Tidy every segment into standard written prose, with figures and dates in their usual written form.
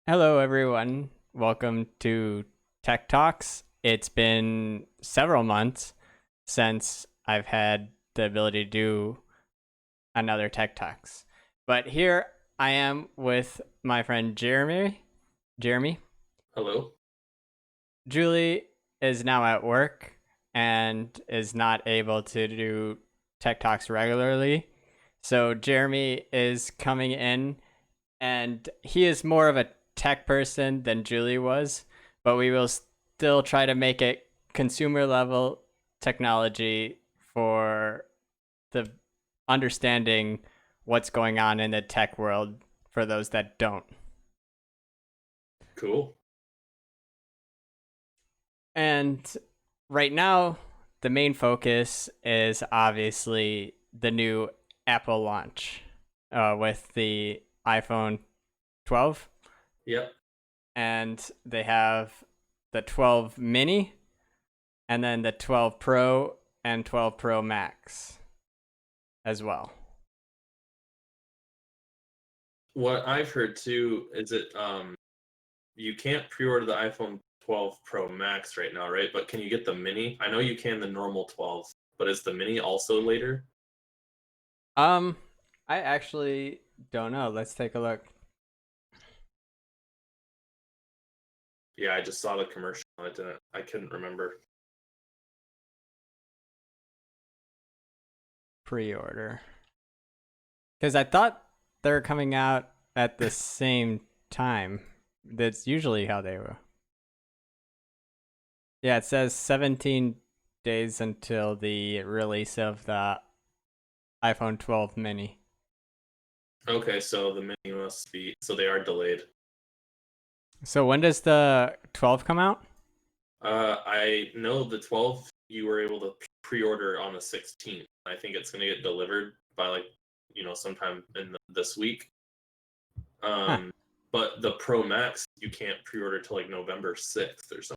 Hello, everyone. Welcome to Tech Talks. It's been several months since I've had the ability to do another Tech Talks. But here I am with my friend Jeremy. Jeremy. Hello. Julie is now at work and is not able to do Tech Talks regularly. So Jeremy is coming in, and he is more of a tech person than Julie was, but we will still try to make it consumer level technology for the understanding what's going on in the tech world for those that don't. Cool. And right now, the main focus is obviously the new Apple launch with the iPhone 12. Yep. And they have the 12 mini and then the 12 Pro and 12 Pro Max as well. What I've heard too is you can't pre-order the iPhone 12 Pro Max right now, right? But can you get the mini? I know you can the normal 12, but is the mini also later? I actually don't know. Let's take a look. Yeah, I just saw the commercial. I couldn't remember. Pre-order. Because I thought they were coming out at the same time. That's usually how they were. Yeah, it says 17 days until the release of the iPhone 12 mini. Okay, so the mini must be so they are delayed. So when does the 12 come out? I know the 12 you were able to pre-order on the 16th. I think it's going to get delivered by sometime in this week. Huh. But the Pro Max you can't pre-order till like November 6th or something.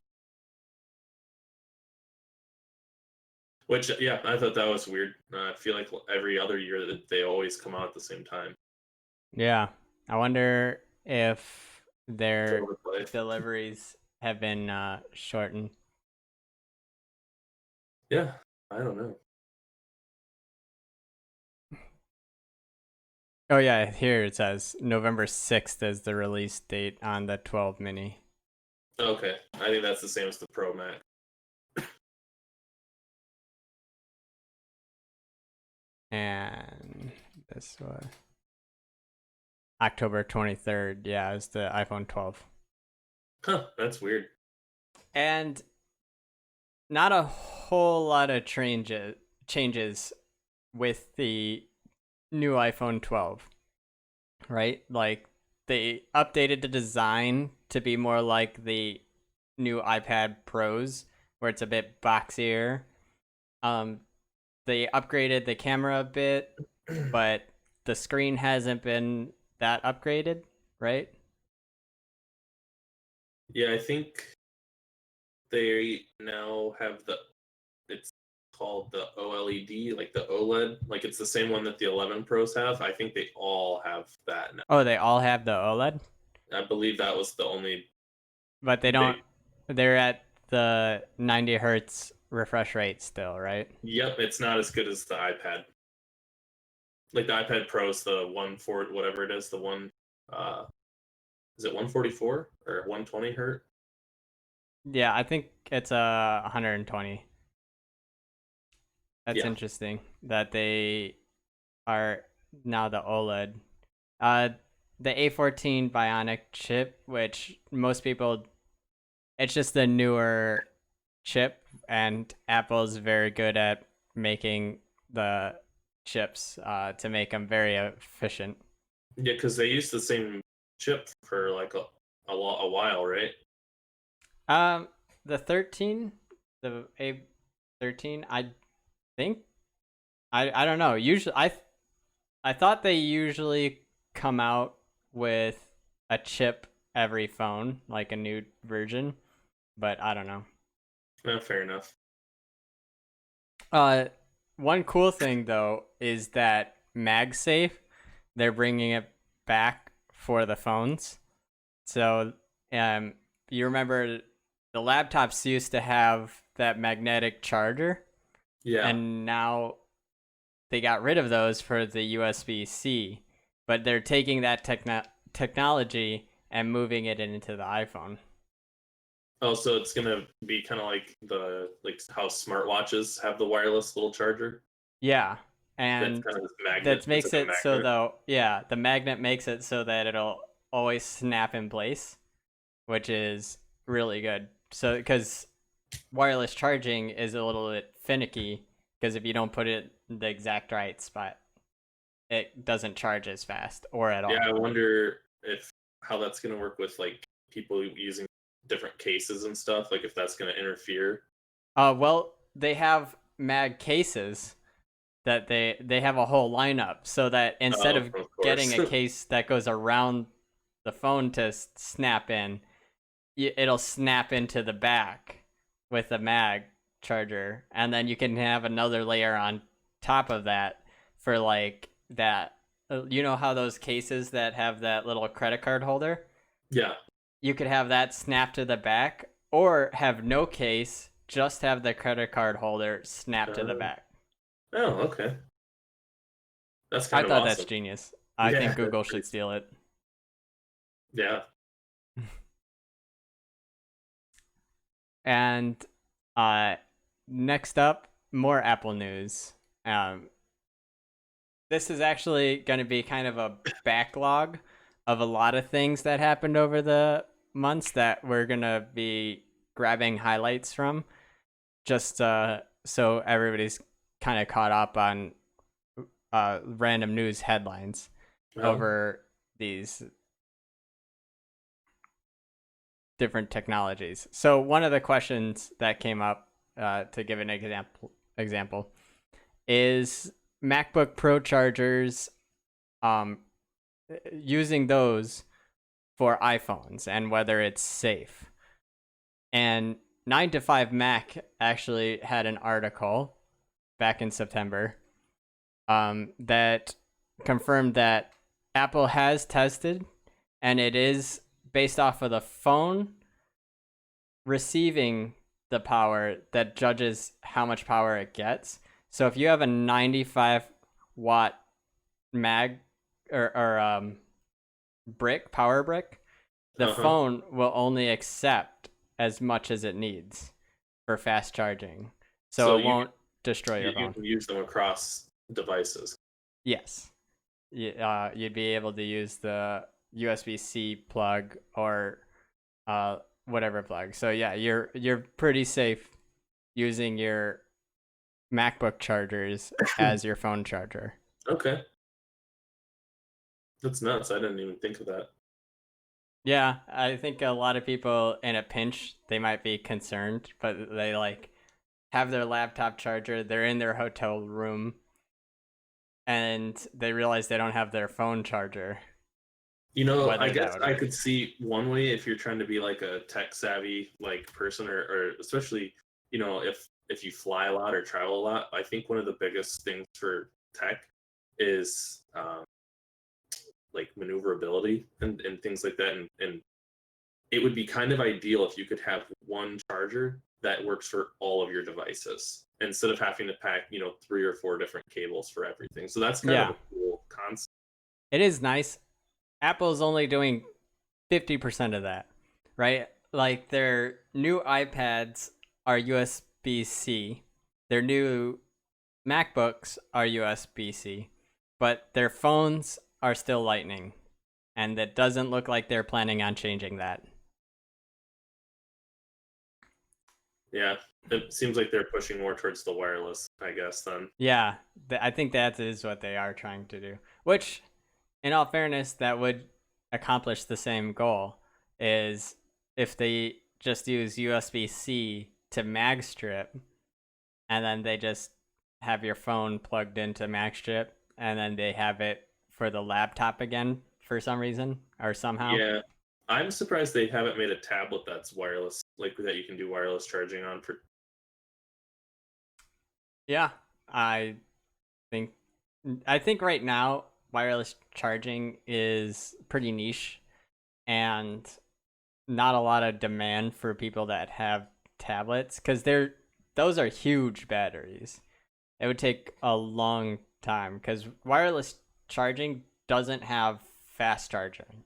Which, yeah, I thought that was weird. I feel like every other year that they always come out at the same time. Yeah. I wonder if It's their overplayed. deliveries have been shortened. Yeah, I don't know. Oh, yeah. Here it says November 6th is the release date on the 12 mini. Okay, I think that's the same as the Pro Max. And this was October 23rd. Yeah, it's the iPhone 12. Huh, that's weird. And not a whole lot of changes with the new iPhone 12, right? Like they updated the design to be more like the new iPad Pros, where it's a bit boxier. Um, they upgraded the camera a bit, but the screen hasn't been that upgraded, right? Yeah, I think they now have it's called the OLED, like the OLED, like it's the same one that the 11 Pros have. I think they all have that now. Oh, they all have the OLED, I believe that was the only but they big. don't. They're at the 90 hertz refresh rate still, right? Yep, it's not as good as the iPad. Like the iPad Pro's the 140, whatever it is, the one, uh, is it 144 or 120 hertz? Yeah, I think it's 120. That's Yeah. interesting that they are now the OLED. Uh, the A14 Bionic chip, which most people, it's just the newer chip, and Apple's very good at making the chips to make them very efficient. Yeah, because they used the same chip for like a while, right? Um, the 13, the A13, I think I don't know. Usually, I thought they usually come out with a chip every phone, like a new version, but I don't know. Fair enough. Uh, one cool thing though is that MagSafe, they're bringing it back for the phones. So, you remember the laptops used to have that magnetic charger, Yeah. and now they got rid of those for the USB-C, but they're taking that technology and moving it into the iPhone. Oh, so it's gonna be kind of like how smartwatches have the wireless little charger. Yeah, That's and kind of this magnet. that It's makes like a it so magnet. though, yeah, the magnet makes it so that it'll always snap in place, which is really good. So because wireless charging is a little bit finicky, because if you don't put it in the exact right spot, it doesn't charge as fast or at Yeah, all. I wonder if how that's gonna work with like people using different cases and stuff. Like if that's gonna interfere. Well, they have mag cases that they have a whole lineup, so that instead Oh, of of getting course. a case that goes around the phone to snap in, it'll snap into the back with a mag charger, and then you can have another layer on top of that for like that. You know how those cases that have that little credit card holder? Yeah. You could have that snap to the back, or have no case, just have the credit card holder snap to the Uh, back. oh, okay. That's I kind of thought that's awesome. genius. I Yeah, think that's Google pretty. should steal it. Yeah. And uh, next up, more Apple news. This is actually going to be kind of a backlog of a lot of things that happened over the months that we're going to be grabbing highlights from, just so everybody's kind of caught up on random news headlines Well, over these different technologies. So one of the questions that came up, to give an example, is MacBook Pro chargers, um, using those for iPhones and whether it's safe. And 9 to 5 Mac actually had an article back in September, that confirmed that Apple has tested, and it is based off of the phone receiving the power that judges how much power it gets. So if you have a 95-watt mag or power brick, the uh-huh. phone will only accept as much as it needs for fast charging. So So it won't destroy your you phone. can use them across devices. Yes. You'd be able to use the USB-C plug or whatever plug. So yeah, you're pretty safe using your MacBook chargers as your phone charger. Okay. That's nuts. I didn't even think of that. Yeah, I think a lot of people in a pinch, they might be concerned, but they like have their laptop charger, they're in their hotel room, and they realize they don't have their phone charger, You know, I whether that guess would I work. could see one way if you're trying to be like a tech savvy like person or especially, if you fly a lot or travel a lot, I think one of the biggest things for tech is like maneuverability and things like that. And it would be kind of ideal if you could have one charger that works for all of your devices instead of having to pack, three or four different cables for everything. So that's kind of Yeah, a cool concept. it is nice. Apple's only doing 50% of that, right? Like their new iPads are USB-C, their new MacBooks are USB-C, but their phones are still Lightning, and it doesn't look like they're planning on changing that. Yeah. It seems like they're pushing more towards the wireless, I guess, then. Yeah, I think that is what they are trying to do. Which, in all fairness, that would accomplish the same goal. Is if they just use USB-C to mag strip, and then they just have your phone plugged into mag strip, and then they have it for the laptop again for some reason or somehow. Yeah. I'm surprised they haven't made a tablet that's wireless, like that you can do wireless charging on for. Yeah, I think I think right now wireless charging is pretty niche, and not a lot of demand for people that have tablets because those are huge batteries. It would take a long time because wireless charging doesn't have fast charging.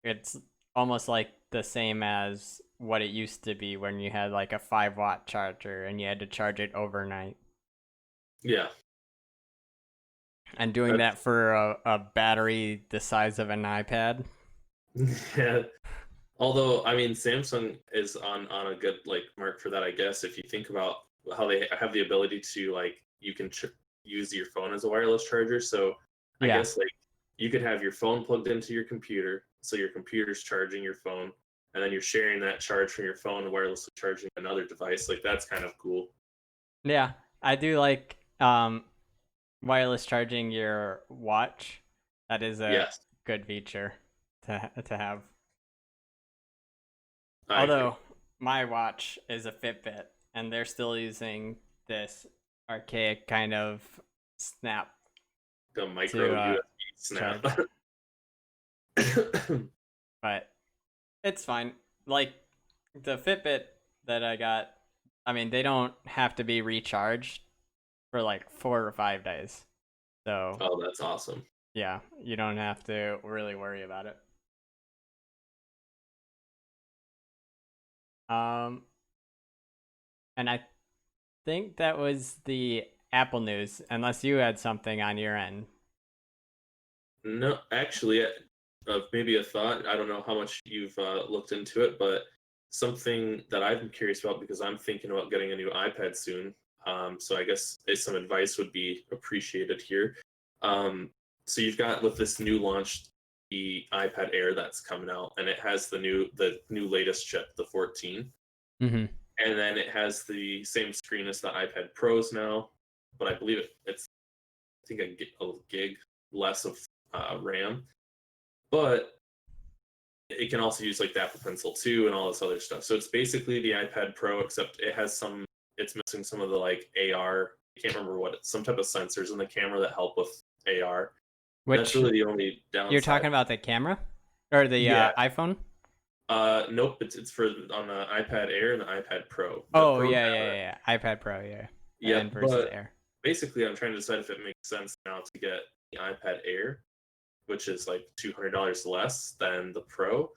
It's almost like the same as what it used to be when you had like a 5-watt charger and you had to charge it overnight. Yeah. And doing that for a battery the size of an iPad. Yeah. Although, I mean, Samsung is on a good like mark for that, I guess. If you think about how they have the ability to like you can use your phone as a wireless charger, so I Yeah. guess like you could have your phone plugged into your computer, so your computer's charging your phone, and then you're sharing that charge from your phone and wirelessly charging another device. Like that's kind of cool. Yeah. I do like wireless charging your watch. That is a Yes, good feature to have. I agree. Although my watch is a Fitbit and they're still using this archaic kind of snap The micro to USB snap. charge. But it's fine. Like the Fitbit that I got, I mean, they don't have to be recharged for like 4 or 5 days. So, Oh, that's awesome. yeah, you don't have to really worry about it. Um, and I think that was the Apple news, unless you had something on your end. No, actually, maybe a thought. I don't know how much you've looked into it, but something that I've been curious about because I'm thinking about getting a new iPad soon. So I guess some advice would be appreciated here. So you've got with this new launch, the iPad Air that's coming out, and it has the new latest chip, the 14, Mm-hmm. and then it has the same screen as the iPad Pros now, but I believe it's I think a gig less of RAM, but it can also use like the Apple Pencil 2 and all this other stuff. So it's basically the iPad Pro, except it's missing some of the like AR. I can't remember some type of sensors in the camera that help with AR. That's Which really the only you're downside. talking about the camera or the Yeah. iPhone? Nope. It's for on the iPad Air and the iPad Pro. The Oh, Pros yeah, have yeah, it. yeah, yeah. iPad Pro, yeah. Yep. And versus But Air. basically, I'm trying to decide if it makes sense now to get the iPad Air, which is like $200 less than the Pro,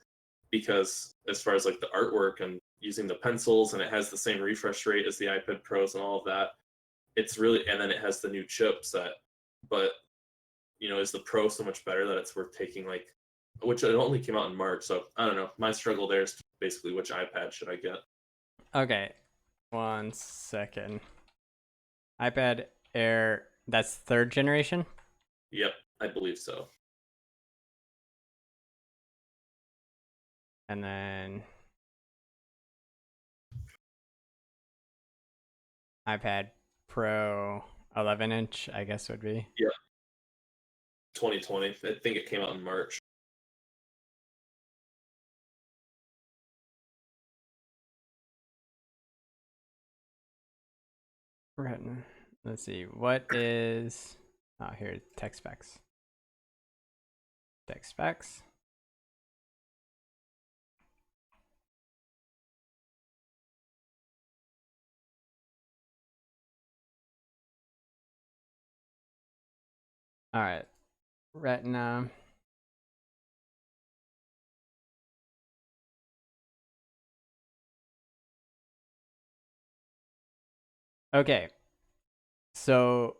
because as far as like the artwork and using the pencils, and it has the same refresh rate as the iPad Pros and all of that, it's really, and then it has the new chipset. But is the Pro so much better that it's worth taking like, which it only came out in March, so I don't know. My struggle there is basically which iPad should I get? Okay, 1 second. iPad Air, that's third generation? Yep, I believe so. And then iPad Pro 11-inch, I guess would be. Yep, 2020. I think it came out in March. Retina. Let's see. What is. Oh, here, tech specs. Tech specs. All right. Retina. Okay. So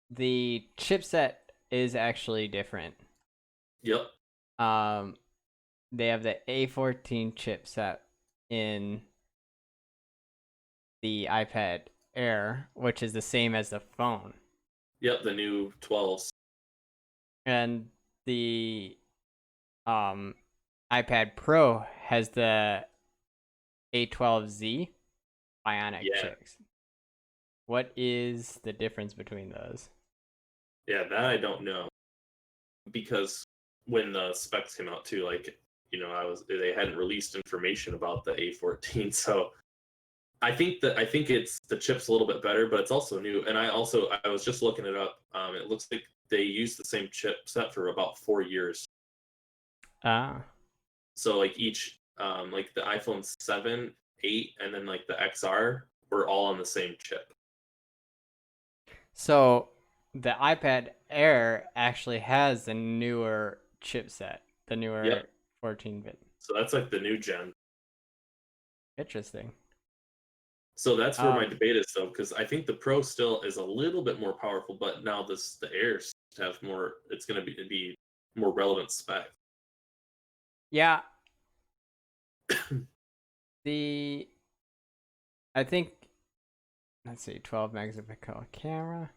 the chipset is actually different. Yep. Um, they have the A14 chipset in the iPad Air, which is the same as the phone, Yep, the new 12s. and the um iPad Pro has the A12Z Bionic Yeah. chips. What is the difference between those? Yeah, that I don't know. Because when the specs came out too, like, they hadn't released information about the A14, so I think it's the chip's a little bit better, but it's also new. And I was just looking it up. It looks like they used the same chipset for about 4 years. Ah. So like each like the iPhone 7, 8, and then like the XR were all on the same chip. So the iPad Air actually has the newer chipset, the Yep. newer 14-bit. So that's like the new gen. Interesting. So that's where my Um, debate is though, because I think the Pro still is a little bit more powerful, but now the Air have more. It's going to be more relevant spec. yeah, the I think let's see, 12 megapixel camera.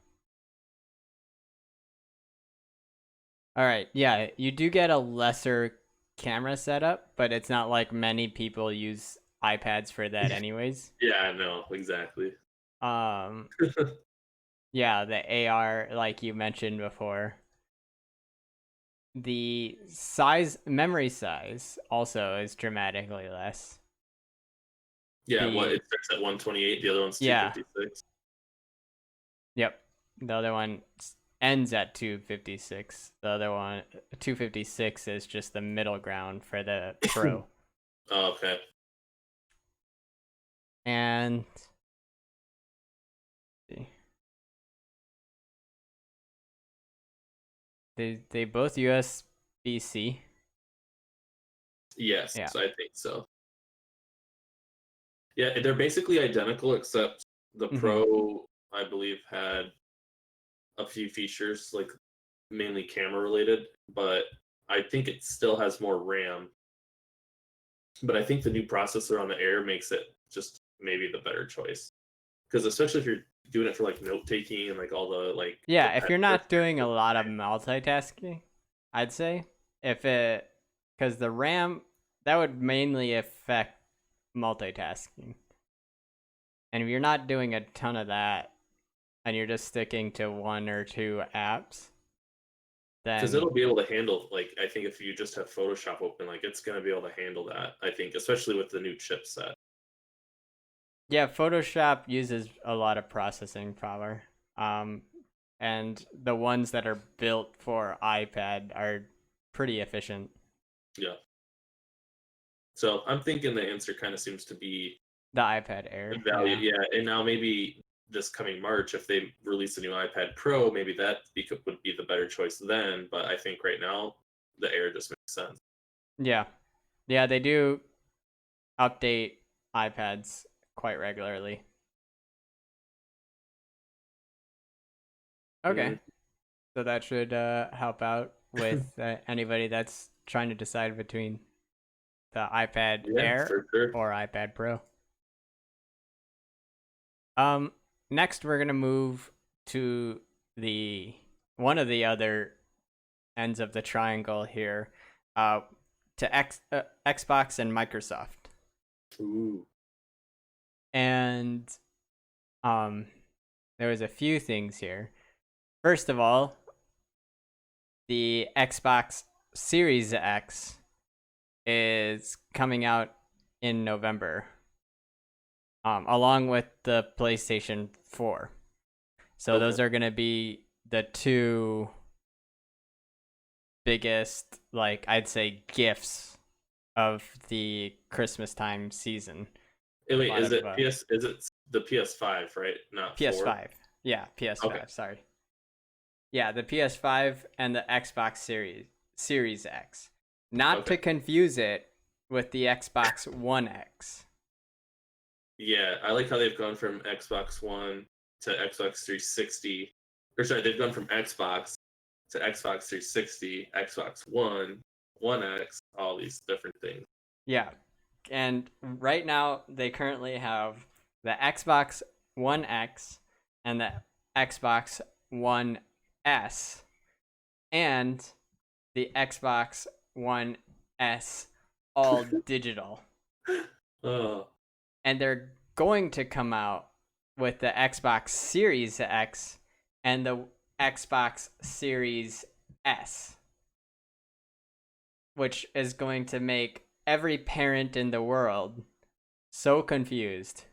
All right, yeah, you do get a lesser camera setup, but it's not like many people use iPads for that anyways. Yeah, I know exactly. Um, yeah, the AR like you mentioned before. The memory size also is dramatically less. Yeah, what The it starts at 128, the other one's Yeah, 256. yep. The other one ends at 256. The other one 256 is just the middle ground for the Pro. Oh, okay. And they both USB-C. Yes, Yeah. I think so. Yeah, they're basically identical except the Mhm. Pro, I believe, had a few features like mainly camera related, but I think it still has more RAM. But I think the new processor on the Air makes it just maybe the better choice. Because especially if you're doing it for like note taking and like all the like Yeah, if you're repetitive not doing a things. lot of multitasking, I'd say if it cuz the RAM that would mainly affect multitasking. And if you're not doing a ton of that and you're just sticking to one or two apps, Because then it'll be able to handle, like, I think if you just have Photoshop open, like it's going to be able to handle that. I think, especially with the new chipset. yeah, Photoshop uses a lot of processing power. Um, and the ones that are built for iPad are pretty efficient. Yeah. So I'm thinking the answer kind of seems to be The iPad the Air, value. yeah. Yeah. And now maybe this coming March, if they release a new iPad Pro, maybe that would be the better choice then. But I think right now, the Air just makes sense. Yeah. Yeah, they do update iPads quite regularly. Mm, Okay. So that should help out with anybody that's trying to decide between the iPad yeah, Air for sure. or iPad Pro. Next we're gonna move to the one of the other ends of the triangle here, uh, to Xbox and Microsoft, Ooh. and um, there was a few things here. First of all, the Xbox Series X is coming out in November, along with the PlayStation 4. So Okay. those are going to be the two biggest, like I'd say, gifts of the Christmas time season. A Wait, lot is of it PS? Is it the PS5, right? Not 4. PS5. Yeah, Okay. PS5. Sorry. Yeah, the PS5 and the Xbox Series X. Not Okay. to confuse it with the Xbox One X. Yeah, I like how they've gone from Xbox One to Xbox 360. Or sorry, they've gone from Xbox to Xbox 360, Xbox One, One X, all these different things. Yeah. And right now they currently have the Xbox One X and the Xbox One S and the Xbox One S all digital. Oh, And they're going to come out with the Xbox Series X and the Xbox Series S, which is going to make every parent in the world so confused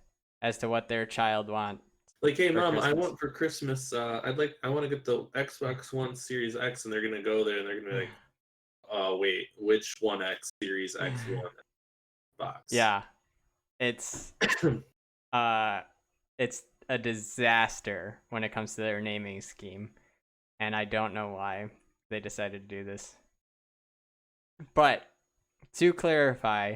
as to what their child wants like, hey, for mom, I Christmas. want for Christmas. I want to get the Xbox One Series X, and they're gonna go there and they're gonna be like, wait, which One X Series X1 box? Yeah, it's it's a disaster when it comes to their naming scheme, and I don't know why they decided to do this. But to clarify,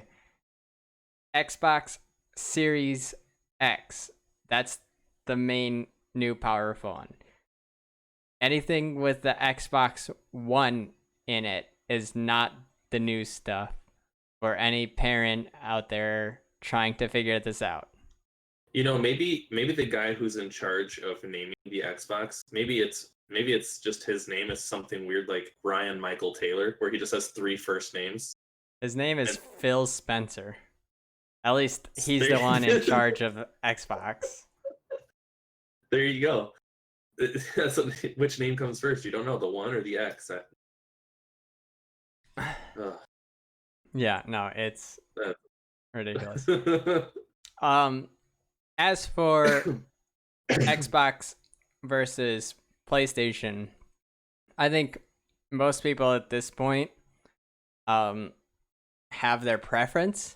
Xbox Series X, that's the main new power phone. Anything with the Xbox One in it is not the new stuff for any parent out there trying to figure this out. Maybe the guy who's in charge of naming the Xbox, maybe it's just his name is something weird like Brian Michael Taylor, where he just has 3 first names. His name is And Phil Spencer. At least he's the one in charge of Xbox. There you go. Which name comes first? You don't know, the 1 or the X? Yeah, no, it's ridiculous. As for Xbox versus PlayStation, I think most people at this point have their preference,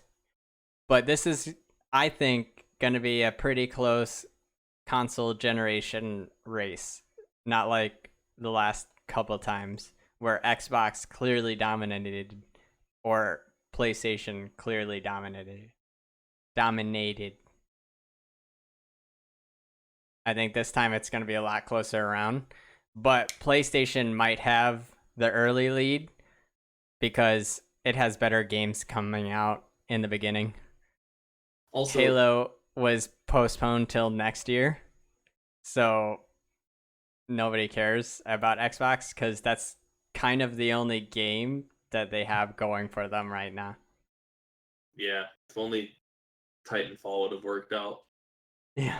but this is, I think, going to be a pretty close console generation race, not like the last couple times where Xbox clearly dominated or PlayStation clearly dominated. I think this time it's going to be a lot closer around, but PlayStation might have the early lead because it has better games coming out in the beginning. Also, Halo was postponed till next year, so nobody cares about Xbox because that's kind of the only game that they have going for them right now. Yeah, if only Titanfall would have worked out. Yeah.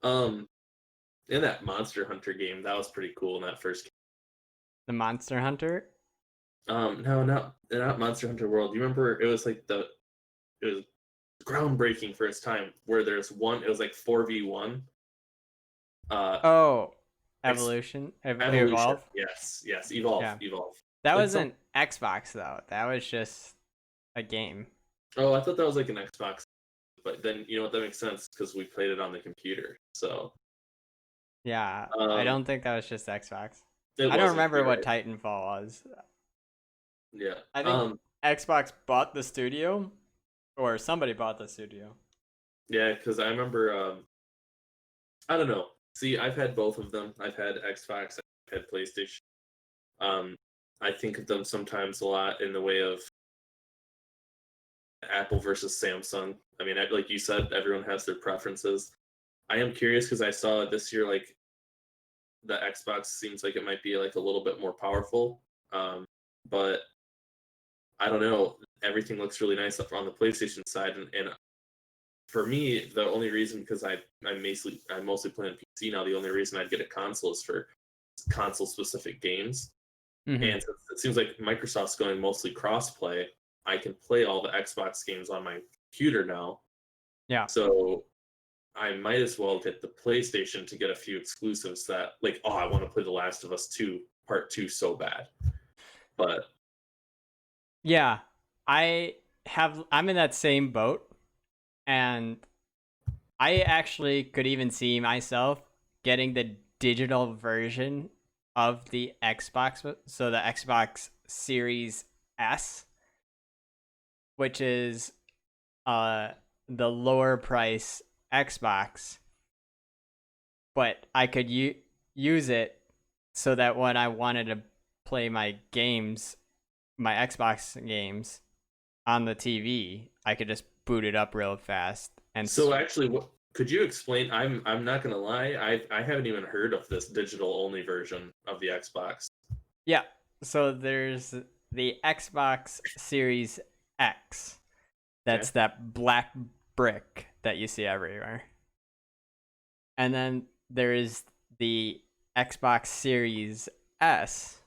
In that Monster Hunter game, that was pretty cool in that first game. The Monster Hunter? No, not Monster Hunter World. You remember it was like it was groundbreaking for its time where it was like 4v1. Evolution. Evolve. Yes, Evolve. Yeah. Evolve. That wasn't Xbox though. That was just a game. Oh, I thought that was like an Xbox, but then you know what, that makes sense because we played it on the computer. So yeah, I don't think that was just Xbox. I don't remember what Titanfall was. Yeah, I think Xbox bought the studio, or somebody bought the studio. Yeah, because I remember. I don't know. See, I've had both of them. I've had Xbox. I've had PlayStation. I think of them sometimes a lot in the way of Apple versus Samsung. I mean, like you said, everyone has their preferences. I am curious because I saw this year, like, the Xbox seems like it might be like a little bit more powerful. But I don't know. Everything looks really nice up on the PlayStation side, and for me, the only reason, because I mostly play on PC now, the only reason I'd get a console is for console specific games. Mm-hmm. And since it seems like Microsoft's going mostly cross-play, I can play all the Xbox games on my computer now. Yeah. So I might as well get the PlayStation to get a few exclusives that, like, I want to play The Last of Us 2 Part 2 so bad. But yeah, I'm in that same boat, and I actually could even see myself getting the digital version of the Xbox, so the Xbox Series S, which is the lower price Xbox, but I could use it so that when I wanted to play my games, my Xbox games on the TV, I could just boot it up real fast. And so actually, what could you explain? I'm not gonna lie, I haven't even heard of this digital only version of the Xbox. Yeah, so there's the Xbox Series X. That's that black brick that you see everywhere. And then there is the Xbox Series S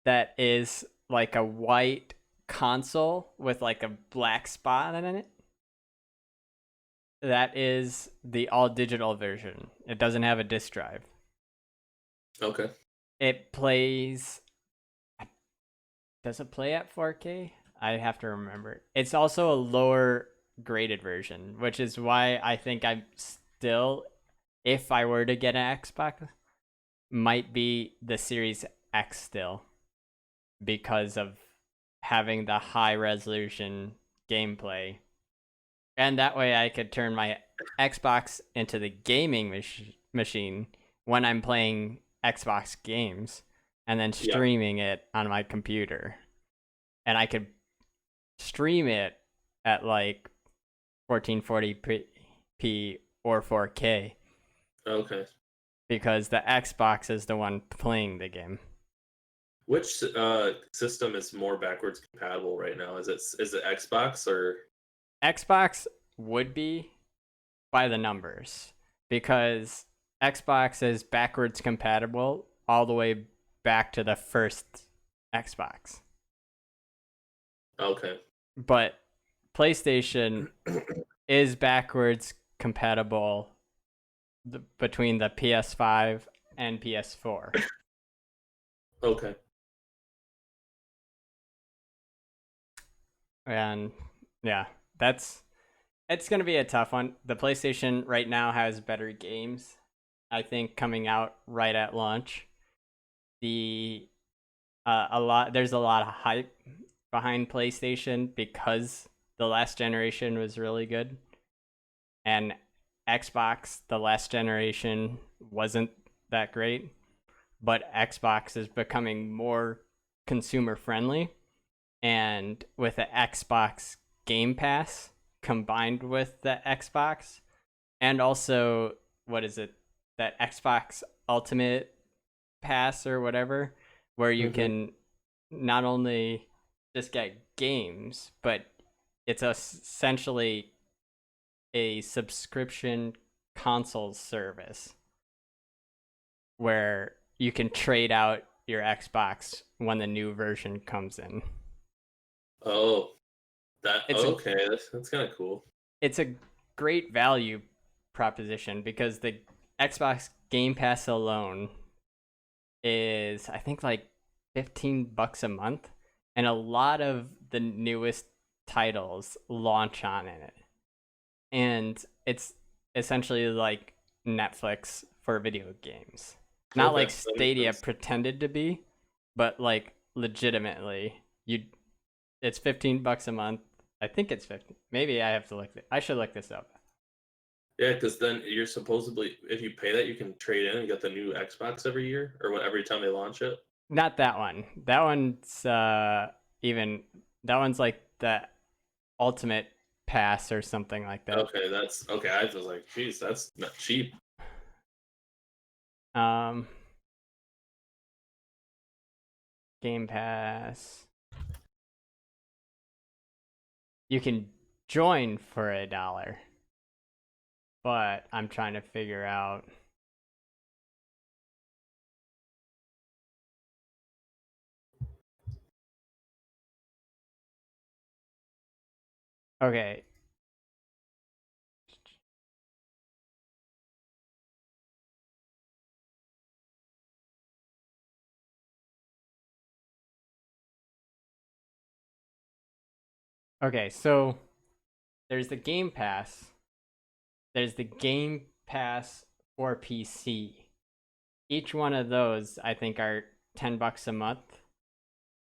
that is like a white console with like a black spot in it. That is the all digital version. It doesn't have a disc drive. Okay. It plays, Does it play at 4K? I have to remember. It's also a lower graded version, which is why I think I'm still, if I were to get an Xbox, might be the Series X still, because of having the high resolution gameplay. And that way I could turn my Xbox into the gaming machine when I'm playing Xbox games and then Yeah. streaming it on my computer. And I could stream it at like 1440p or 4K Okay. because the Xbox is the one playing the game. Which system is more backwards compatible right now? Is it Xbox or? Xbox would be by the numbers because Xbox is backwards compatible all the way back to the first Xbox. Okay. But PlayStation is backwards compatible between the PS5 and PS4. Okay. And yeah, it's going to be a tough one. The PlayStation right now has better games, I think, coming out right at launch. There's a lot of hype behind PlayStation because the last generation was really good, and Xbox the last generation wasn't that great, but Xbox is becoming more consumer friendly, and with the Xbox Game Pass combined with the Xbox, and also what is it, that Xbox Ultimate Pass or whatever, where you Mm-hmm. can not only just get games, but it's essentially a subscription console service where you can trade out your Xbox when the new version comes in. Oh, It's a okay. That's kind of cool. it's a great value proposition because the Xbox Game Pass alone is, I think, like $15 a month, and a lot of the newest titles launch on it. And it's essentially like Netflix for video games. Not Okay, like that makes Stadia sense. pretended to be, but like legitimately, it's $15 a month. I think it's 15. Maybe I have to I should look this up. Yeah, because then you're supposedly, if you pay that, you can trade in and get the new Xbox every year or what every time they launch it. Not that one. That one's even that one's like the ultimate pass or something like that. Okay, that's okay. I was like, geez, that's not cheap. Um Game Pass. You can join for $1, but I'm trying to figure out. Okay. Okay, so there's the Game Pass. There's the Game Pass for PC. Each one of those I think are $10 a month.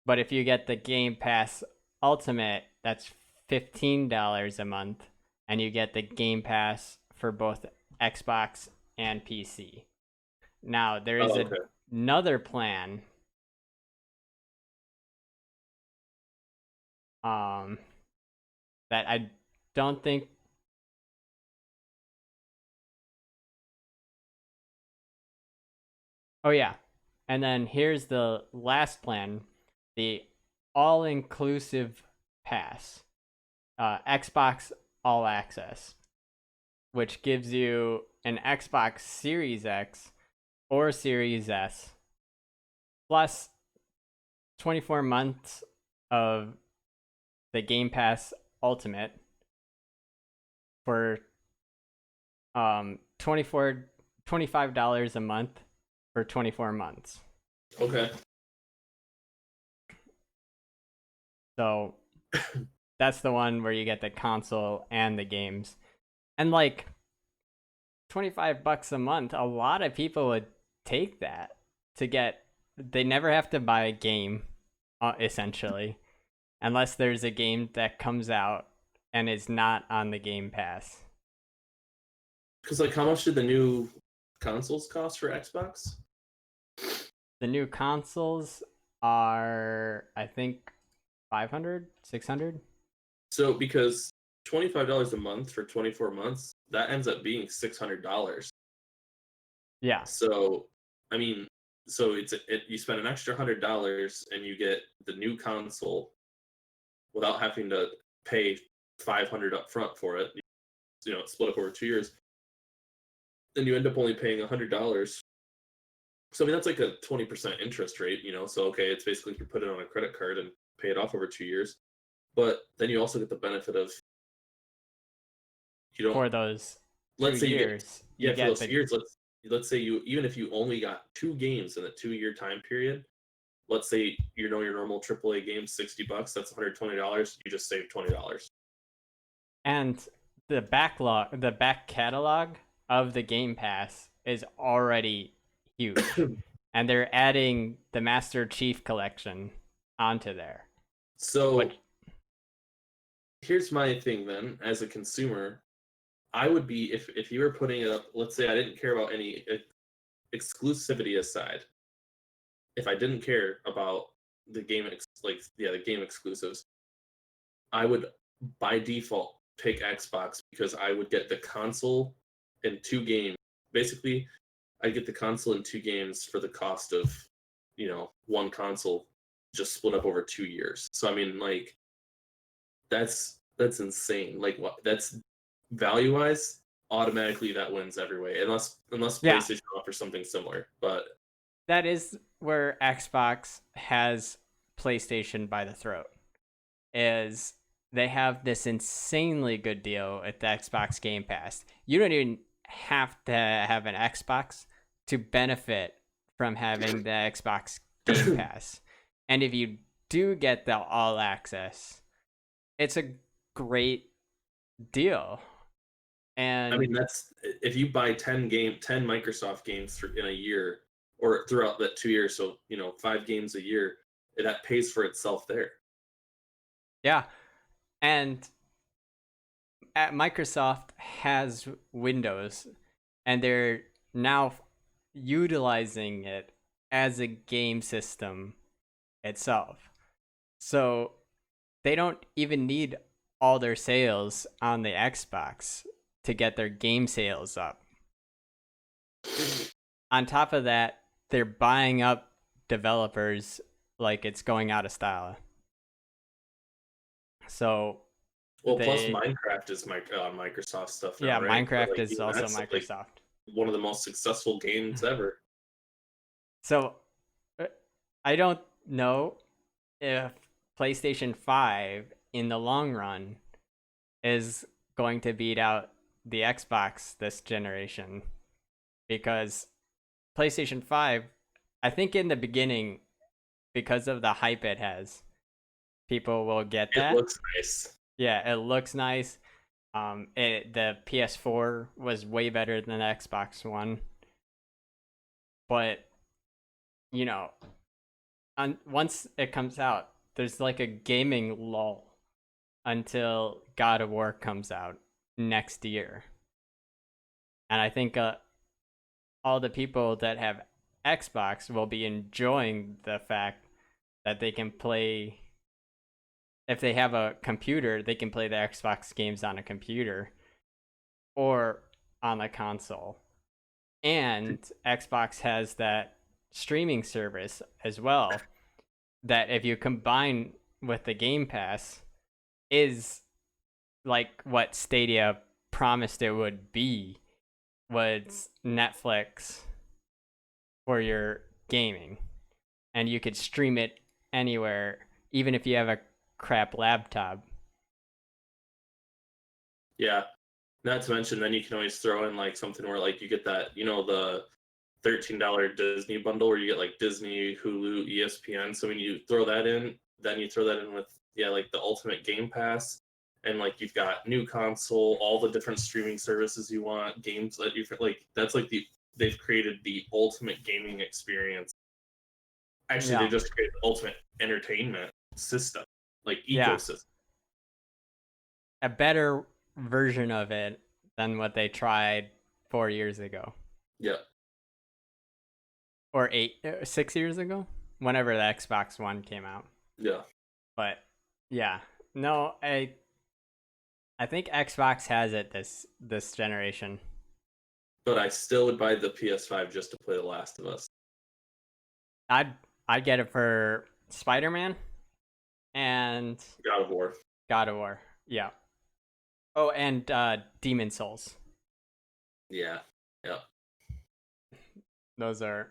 But if you get the Game Pass Ultimate, that's $15 a month, and you get the Game Pass for both Xbox and PC. Now, there is Oh, okay. another plan that I don't think. Oh, yeah. And then here's the last plan, the all inclusive pass, Xbox All Access, which gives you an Xbox Series X or Series S, plus 24 months of the Game Pass Ultimate for 24 $25 a month for 24 months. Okay. So that's the one where you get the console and the games. And like $25 a month, a lot of people would take that to get, they never have to buy a game, essentially, unless there's a game that comes out and is not on the Game Pass. Because like, how much did the new consoles cost for Xbox? The new consoles are, I think, 500, 600. So because $25 a month for 24 months, that ends up being $600. Yeah. So I mean, so you spend an extra $100 and you get the new console without having to pay 500 up front for it. You know, it's split up over 2 years. Then you end up only paying $100. So I mean, that's like a 20% interest rate. You know, so okay, it's basically you put it on a credit card and pay it off over 2 years. But then you also get the benefit of you don't. For those Let's say years, you get, yeah, for those the, years. Let's say you, even if you only got 2 games in a 2-year time period. Let's say your normal AAA game $60. That's $120. You just saved $20. and the back catalog of the Game Pass is already huge. And they're adding the Master Chief Collection onto there. So here's my thing then, as a consumer, I would be, if you were putting it up, let's say I didn't care about any exclusivity aside. If I didn't care about the game, the game exclusives, I would by default pick Xbox because I would get the console and 2 games. Basically, I get the console and 2 games for the cost of, one console just split up over 2 years. So I mean, like, that's insane. Like, what? That's value wise, automatically that wins every way, unless PlayStation offers something similar. But that is where Xbox has PlayStation by the throat. Is they have this insanely good deal at the Xbox Game Pass. You don't even have to have an Xbox to benefit from having the Xbox Game Pass. And if you do get the all access, it's a great deal. And I mean, that's if you buy 10 Microsoft games in a year or throughout that 2 years, so 5 games a year, that pays for itself there. Yeah. And Microsoft has Windows, and they're now utilizing it as a game system itself. So they don't even need all their sales on the Xbox to get their game sales up. On top of that, they're buying up developers like it's going out of style. So, plus Minecraft is Microsoft stuff now, yeah, right? Minecraft is also Microsoft. Like one of the most successful games ever. So, I don't know if PlayStation 5 in the long run is going to beat out the Xbox this generation, because PlayStation 5, I think in the beginning, because of the hype it has, people will get that. It looks nice. Yeah, it looks nice. The PS4 was way better than the Xbox One, but once it comes out, there's like a gaming lull until God of War comes out next year. And I think all the people that have Xbox will be enjoying the fact that they can play, if they have a computer, they can play the Xbox games on a computer or on a console. And Xbox has that streaming service as well, that if you combine with the Game Pass, is like what Stadia promised it would be, was Netflix for your gaming. And you could stream it anywhere, even if you have a crap laptop. Yeah. Not to mention, then you can always throw in like something where like you get that, the $13 Disney bundle where you get like Disney, Hulu, ESPN. So when you throw that in, then you throw that in with yeah, like the Ultimate Game Pass, and like you've got new console, all the different streaming services you want, games that you like. That's like they've created the ultimate gaming experience. Actually, they Yeah. just created the ultimate entertainment system, like Yeah. ecosystem. A better version of it than what they tried 4 years ago. Yeah. Or 6 years ago, whenever the Xbox One came out. Yeah. But yeah, no, I think Xbox has it this generation. But I still would buy the PS5 just to play The Last of Us. I'd I'd get it for Spider-Man and God of War. God of War. Yeah. Oh, and Demon Souls. Yeah. Yeah. Those are.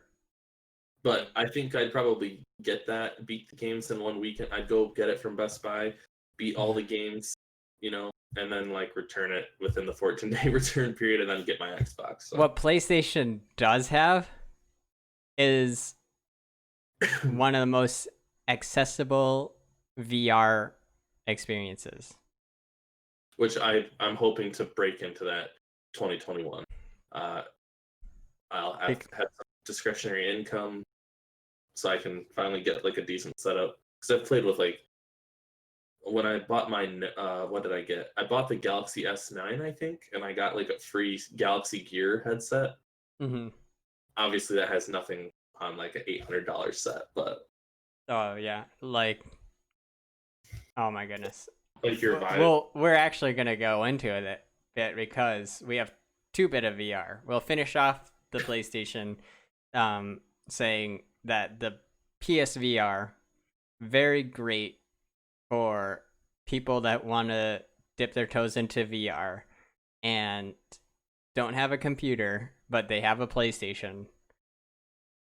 But I think I'd probably get that, beat the games in one weekend. I'd go get it from Best Buy, beat all the games, and then like return it within the 14-day return period, and then get my Xbox. So. What PlayStation does have is one of the most accessible VR experiences. Which I'm hoping to break into that 2021. I'll have some discretionary income, so I can finally get like a decent setup. Because I've played with like, when I bought my what did I get? I bought the Galaxy S9, I think, and I got like a free Galaxy Gear headset. Mm-hmm. Obviously, that has nothing on like an $800 set, but oh yeah, like, oh my goodness. like your vibe. Well, we're actually gonna go into it because we have 2 bit of VR. We'll finish off the PlayStation, saying that the PSVR very great for people that want to dip their toes into VR and don't have a computer, but they have a PlayStation.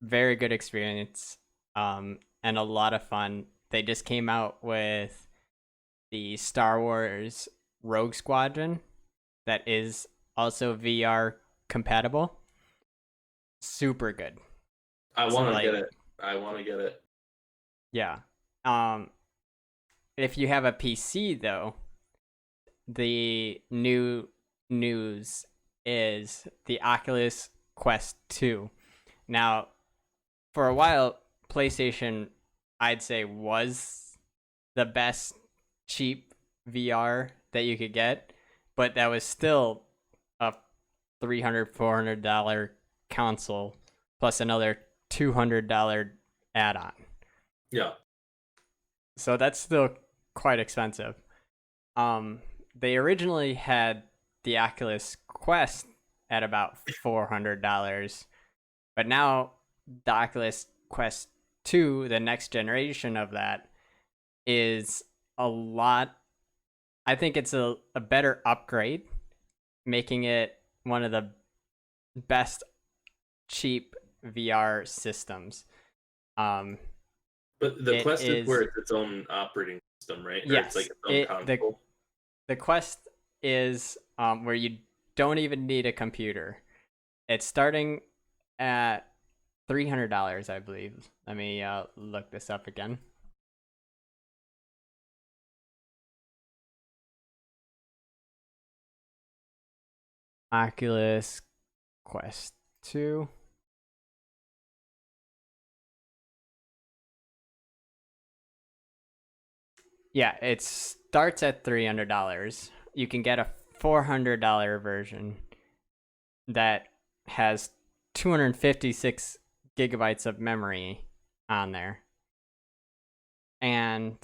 Very good experience, and a lot of fun. They just came out with the Star Wars Rogue Squadron that is also VR compatible. Super good. I want to get it. I want to get it. Yeah. If you have a PC though, the new news is the Oculus Quest 2. Now, for a while, PlayStation, I'd say, was the best cheap VR that you could get, but that was still a $300-$400 console plus another $200 add-on. Yeah. So that's still quite expensive. They originally had the Oculus Quest at about $400, but now the Oculus Quest 2, the next generation of that, is a lot. I think it's a better upgrade, making it one of the best cheap VR systems. But the Quest is where it's its own operating system, right? Or Yes, it's like its own console. The Quest is where you don't even need a computer. It's starting at $300, I believe. Let me look this up again. Oculus Quest 2. Yeah, it starts at $300. You can get a $400 version that has 256 gigabytes of memory on there. And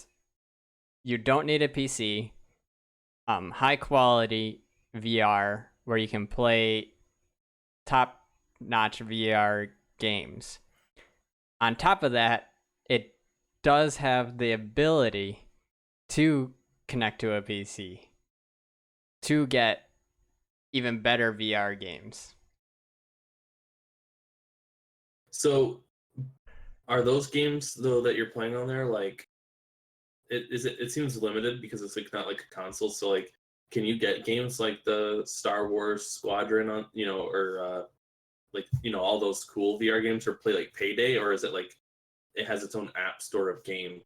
you don't need a PC. High quality VR where you can play top notch VR games. On top of that, it does have the ability to connect to a PC to get even better VR games. So, are those games though that you're playing on there like? It seems limited because it's like not like a console. So like, can you get games like the Star Wars Squadron on or like all those cool VR games, or play like Payday, or is it like it has its own app store of game?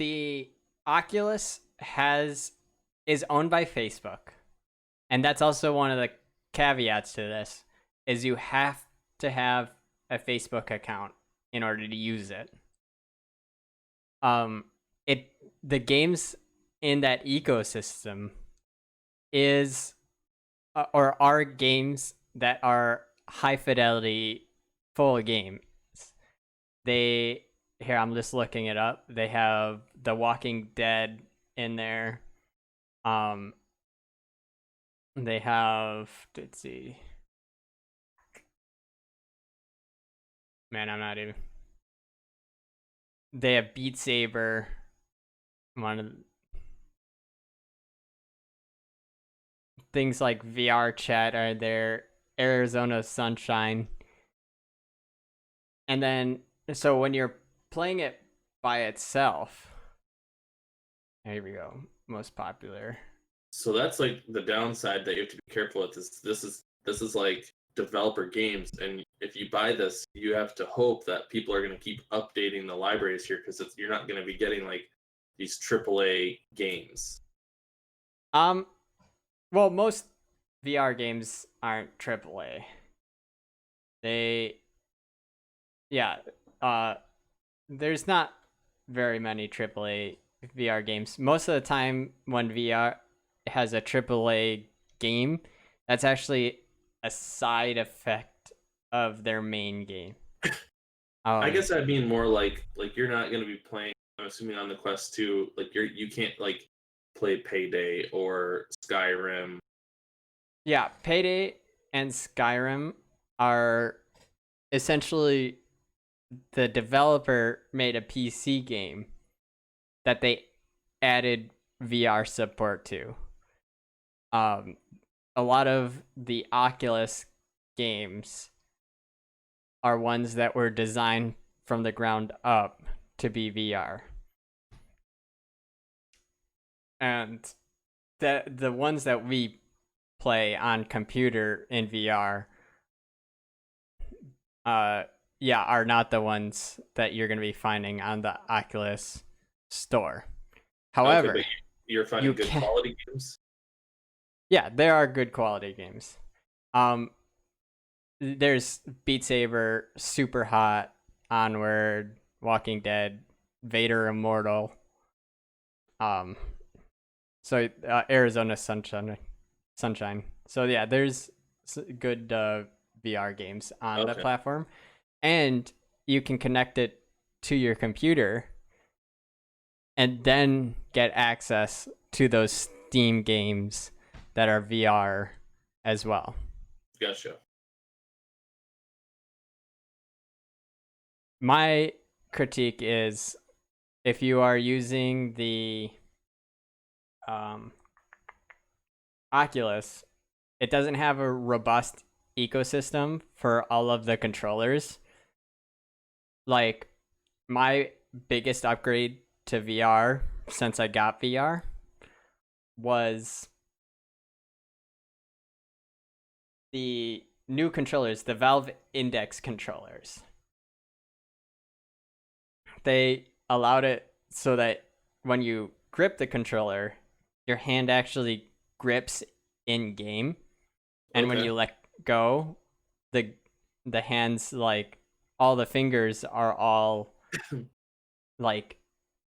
the Oculus is owned by Facebook, and that's also one of the caveats to this is you have to have a Facebook account in order to use it. The games in that ecosystem are games that are high fidelity full games. I'm just looking it up. They have The Walking Dead in there. They have, let's see. Man, I'm not even. They have Beat Saber. Things like VR chat are there. Arizona Sunshine. And then, so when you're playing it by itself, here we go. Most popular. So that's like the downside that you have to be careful with. This is like developer games, and if you buy this, you have to hope that people are going to keep updating the libraries here because you're not going to be getting like these AAA games. Well, most VR games aren't AAA. There's not very many AAA VR games. Most of the time, when VR has a AAA game, that's actually a side effect of their main game. I guess I mean more like you're not going to be playing. I'm assuming on the Quest 2, like you can't like play Payday or Skyrim. Yeah, Payday and Skyrim are essentially the developer made a PC game that they added VR support to. A lot of the Oculus games are ones that were designed from the ground up to be VR. And the ones that we play on computer in VR are not the ones that you're going to be finding on the Oculus store. However, okay, but you're finding good quality games? Yeah, there are good quality games. There's Beat Saber, Super Hot, Onward, Walking Dead, Vader Immortal. Arizona Sunshine. So yeah, there's good VR games on the platform, and you can connect it to your computer and then get access to those Steam games that are VR as well. Gotcha. My critique is if you are using the Oculus, it doesn't have a robust ecosystem for all of the controllers. Like, my biggest upgrade to VR since I got VR was the new controllers, the Valve Index controllers. They allowed it so that when you grip the controller, your hand actually grips in game, and when you let go, the hands, like all the fingers are all like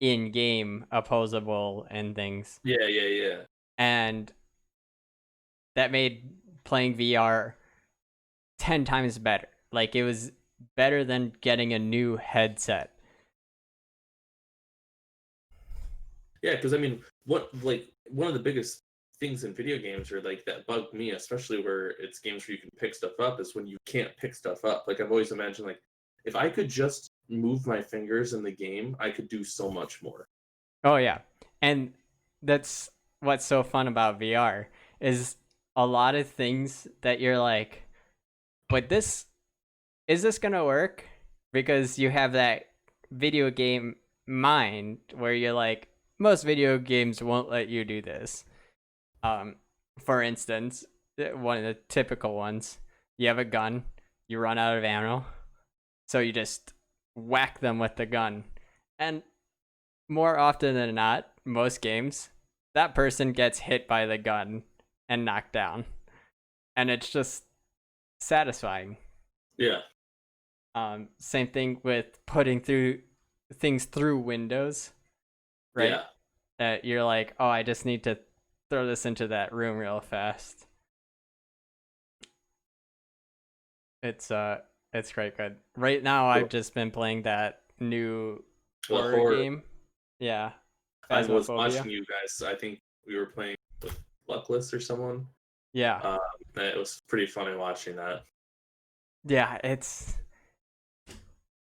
in game opposable and things. Yeah. And that made playing VR 10 times better. Like, it was better than getting a new headset. Yeah, because I mean, one of the biggest things in video games are like that bugged me, especially where it's games where you can pick stuff up, is when you can't pick stuff up. Like, I've always imagined, like, if I could just move my fingers in the game, I could do so much more. Oh yeah, and that's what's so fun about VR is a lot of things that you're like, but is this gonna work? Because you have that video game mind where you're like, most video games won't let you do this. For instance, one of the typical ones, you have a gun, you run out of ammo, so you just whack them with the gun. And more often than not, most games, that person gets hit by the gun and knocked down, and it's just satisfying. Yeah. Same thing with putting through things through windows, right? Yeah. That you're like, oh, I just need to throw this into that room real fast. It's quite good. Right now, I've just been playing that new The horror horror. game. Yeah, I was Phasmophobia. watching you guys. I think we were playing with Luckless or someone. Yeah, It was pretty funny watching that. yeah, it's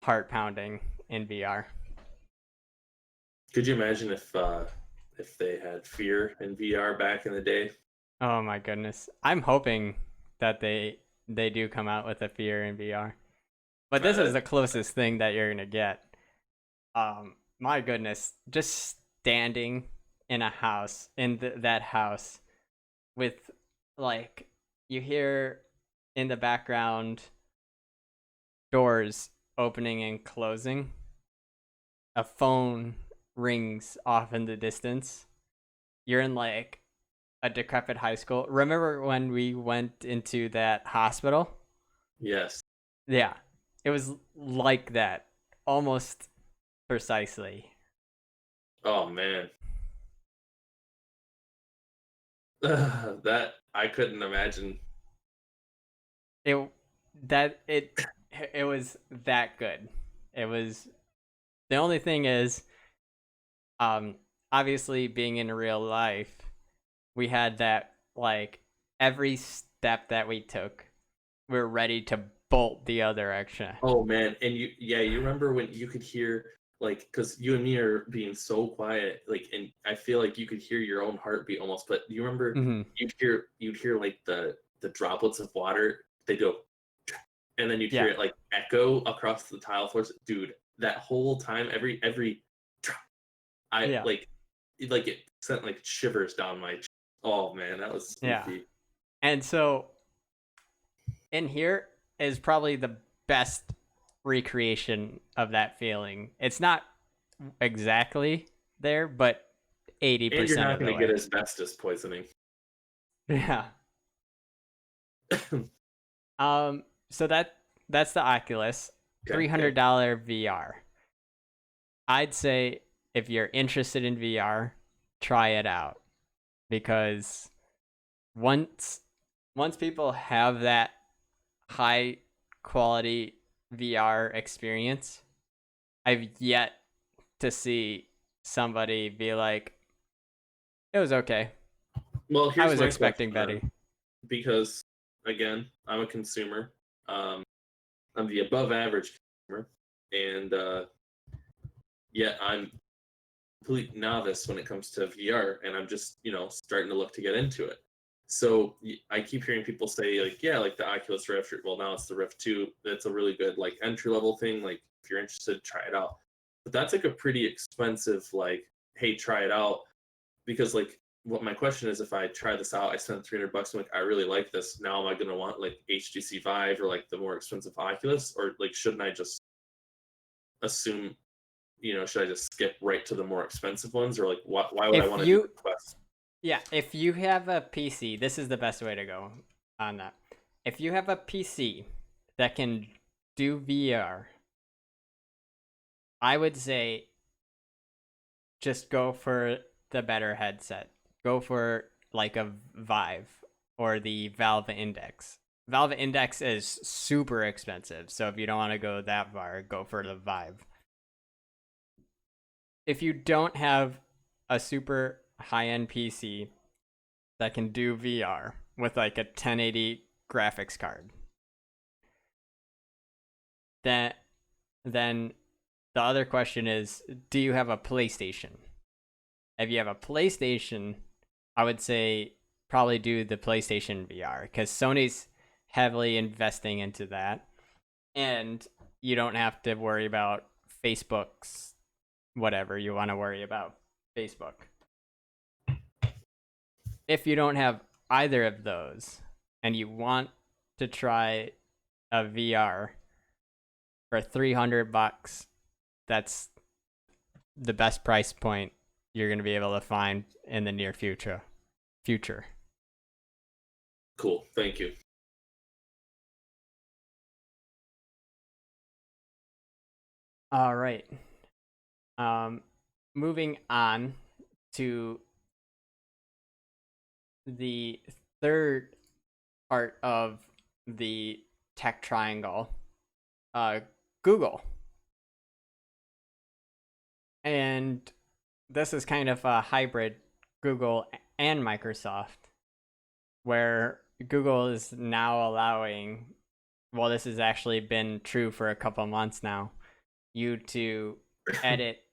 heart pounding in VR. Could you imagine if they had fear in VR back in the day? Oh my goodness, I'm hoping that they do come out with a fear in VR. But this is Uh, the closest thing that you're gonna get. My goodness, just standing in a house in that house with like you hear in the background doors opening and closing. A phone rings off in the distance. You're in like a decrepit high school. Remember when we went into that hospital? yes. Yeah. It was like that. Almost precisely. Oh man, that I couldn't imagine. It that it was that good. It was the only thing is um obviously being in real life, we had that like every step that we took, we're ready to bolt the other direction. Oh man, and you remember when you could hear like because you and me are being so quiet, like, and I feel like you could hear your own heartbeat almost. But you remember Mm-hmm. you'd hear like the droplets of water. They go, and then you'd hear Yeah, it like echo across the tile floors. Dude, that whole time, every I yeah, like it sent like shivers down my. Oh man, that was yeah. spooky. And so in here is probably the best recreation of that feeling. It's not exactly there, but And you're 80% not of the going to get way. asbestos poisoning. Yeah. So that's the Oculus, Okay, okay. $300 VR. I'd say if you're interested in VR, try it out because once once people have that high quality VR experience, I've yet to see somebody be like, it was okay. Well, I here's was my question expecting then, better. because again, I'm a consumer. Um, I'm the above average consumer, and yet I'm complete novice when it comes to VR, and I'm just starting to look to get into it. So I keep hearing people say like, yeah, like the Oculus Rift. Well, now it's the Rift 2. That's a really good like entry level thing. Like if you're interested, try it out. But that's like a pretty expensive like, hey, try it out, because like what my question is, if I try this out, I spent $300, I'm like, I really like this. Now am I gonna want like HTC Vive or like the more expensive Oculus, or like shouldn't I just assume, should I just skip right to the more expensive ones, or like why would I If want to do the you Quest? Yeah, if you have a PC, this is the best way to go on that. If you have a PC that can do VR, I would say just go for the better headset. Go for like a Vive or the Valve Index. Valve Index is super expensive, so if you don't want to go that far, go for the Vive. If you don't have a super high-end PC that can do VR with like a 1080 graphics card, then then the other question is, do you have a PlayStation? If you have a PlayStation, I would say probably do the PlayStation VR because Sony's heavily investing into that, and you don't have to worry about Facebook's whatever you want to worry about Facebook. If you don't have either of those and you want to try a VR for $300, that's the best price point you're going to be able to find in the near future. Cool. Thank you. All right. Moving on to the third part of the tech triangle, Google. And this is kind of a hybrid Google and Microsoft, where Google is now allowing, well, this has actually been true for a couple months now, you to edit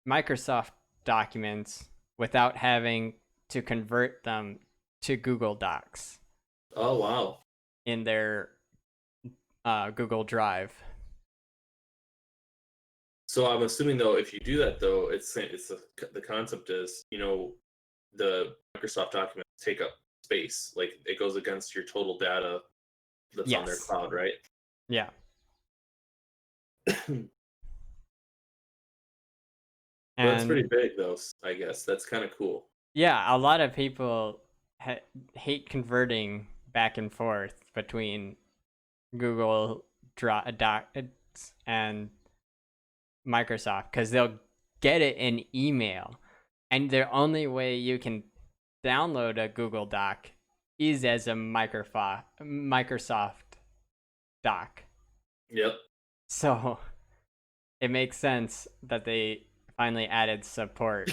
Microsoft documents without having to convert them to Google Docs. Oh, wow. In their Google Drive. So I'm assuming though, if you do that though, the concept is, the Microsoft documents take up space. Like it goes against your total data that's on their cloud, right? Yeah. But that's pretty big though, I guess. That's kind of cool. Yeah, a lot of people hate converting back and forth between Google Docs and Microsoft because they'll get it in email, and the only way you can download a Google Doc is as a Microsoft Doc. Yep. So it makes sense that they finally added support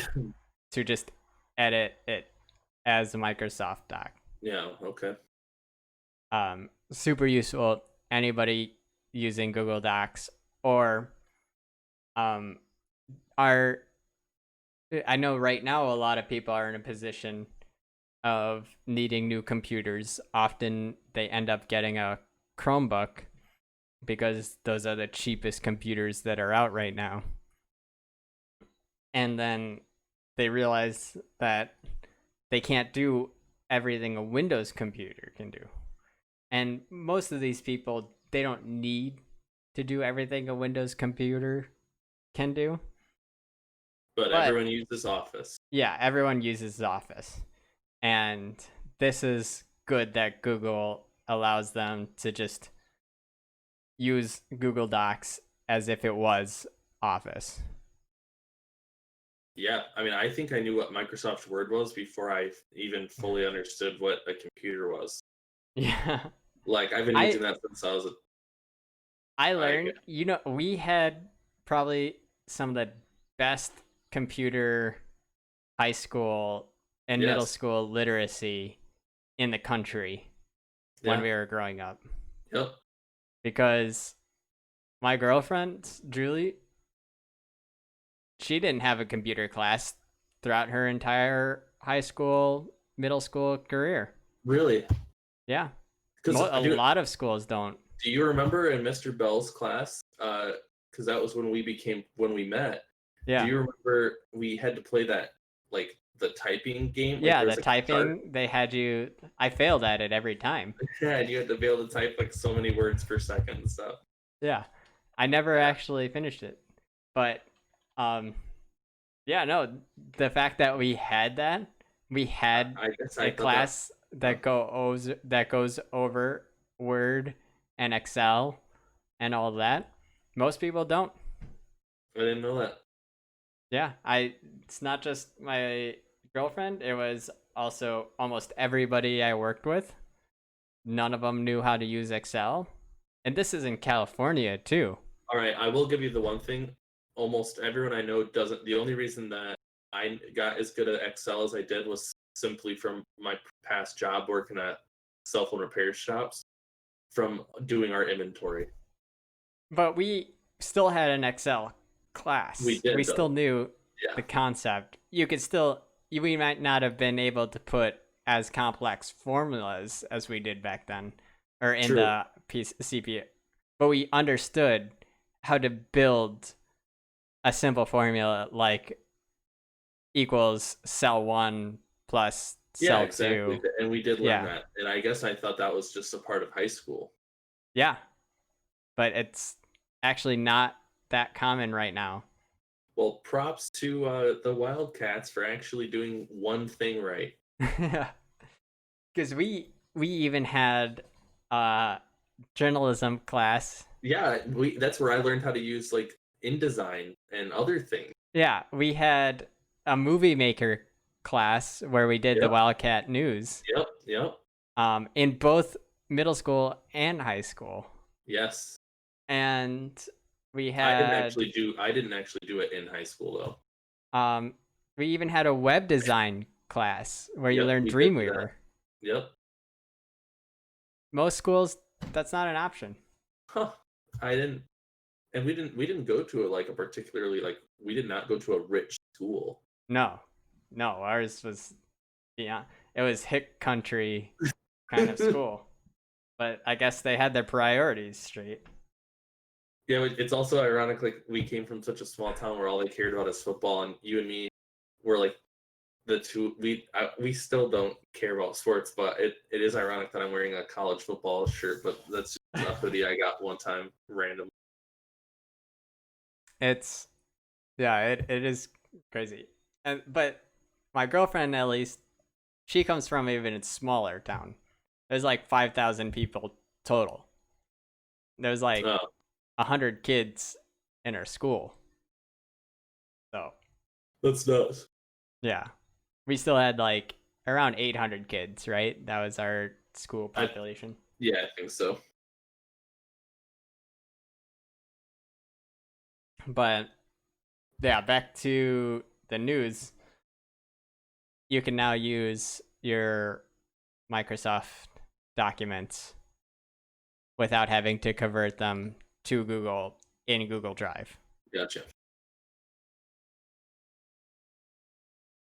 to just edit it as a Microsoft Doc. Yeah, okay. Super useful. Anybody using Google Docs or I know right now a lot of people are in a position of needing new computers. Often they end up getting a Chromebook because those are the cheapest computers that are out right now. And then they realize that they can't do everything a Windows computer can do. And most of these people, they don't need to do everything a Windows computer can do. But everyone uses Office. Yeah, everyone uses Office. And this is good that Google allows them to just use Google Docs as if it was Office. Yeah, I mean, I think I knew what Microsoft Word was before I even fully understood what a computer was. Yeah. Like, I've been using that since I was I learned, we had probably some of the best computer high school and middle school literacy in the country when we were growing up. Yep. Because my girlfriend, Julie, she didn't have a computer class throughout her entire high school, middle school career. Really? Yeah. A lot of schools don't. Do you remember in Mr. Bell's class? Because that was when we met. Yeah. Do you remember we had to play that, like, the typing game? Yeah, the typing, they had you... I failed at it every time. Yeah, and you had to be able to type, like, so many words per second and stuff. Yeah. I never actually finished it. But, yeah, no, the fact that we had that, we had a class that goes over Word and Excel and all that. Most people don't. I didn't know that. Yeah, it's not just my girlfriend, it was also almost everybody I worked with. None of them knew how to use Excel. And this is in California too. All right, I will give you the one thing. Almost everyone I know doesn't. The only reason that I got as good at Excel as I did was simply from my past job working at cell phone repair shops, from doing our inventory. But we still had an Excel class. We did. We still knew the concept. We might not have been able to put as complex formulas as we did back then, or in the CPU, but we understood how to build a simple formula like equals cell 1 plus cell 2. And we did learn that. And I guess I thought that was just a part of high school. Yeah, but it's actually not that common right now. Well, props to the Wildcats for actually doing one thing right. Because we even had journalism class. Yeah, that's where I learned how to use like InDesign and other things. Yeah, we had a movie maker class where we did the Yep, Wildcat News yep. in both middle school and high school. Yes. And we I didn't had actually do it in high school though. um, we even had a web design class where you Yep, learned we did do that. Dreamweaver. Yep. Most schools, that's not an option. Huh. I didn't and we didn't go to a like a particularly like we did not go to a rich school. No, ours was it was hick country kind of school, but I guess they had their priorities straight. Yeah, it's also ironic. Like we came from such a small town where all they cared about is football, and you and me were like the two. We still don't care about sports, but it is ironic that I'm wearing a college football shirt. But that's just a hoodie I got one time, random. It's it is crazy. And but my girlfriend, at least, she comes from even a smaller town. There's like 5,000 people total. There's like Oh, 100 kids in her school. So that's nuts. yeah, we still had like around 800 kids, right? That was our school population. Yeah, I think so. But yeah, back to the news. You can now use your Microsoft documents without having to convert them to Google in Google Drive. Gotcha.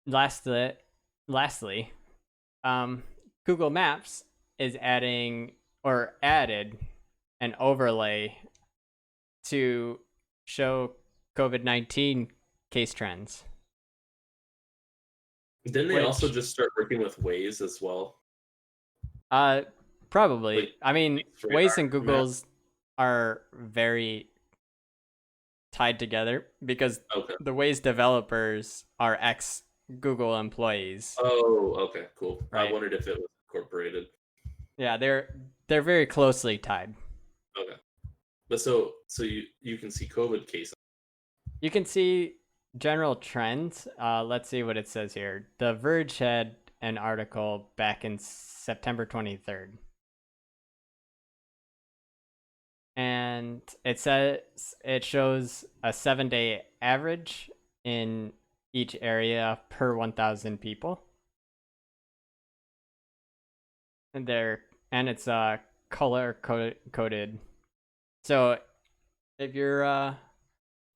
Lastly, Google Maps is added an overlay to show COVID-19 case trends. Didn't they also Which, just start working with Waze as well? probably. Like I mean, Waze radar and map? Google's are very tied together because Okay. the Waze developers are ex Google employees, Oh, okay, cool. I right? wondered if it was incorporated. Yeah, they're very closely tied. Okay. But so you can see COVID cases. You can see general trends. Let's see what it says here. The Verge had an article back in September 23rd. And it says it shows a 7-day average in each area per 1,000 people. And it's color coded. So if you're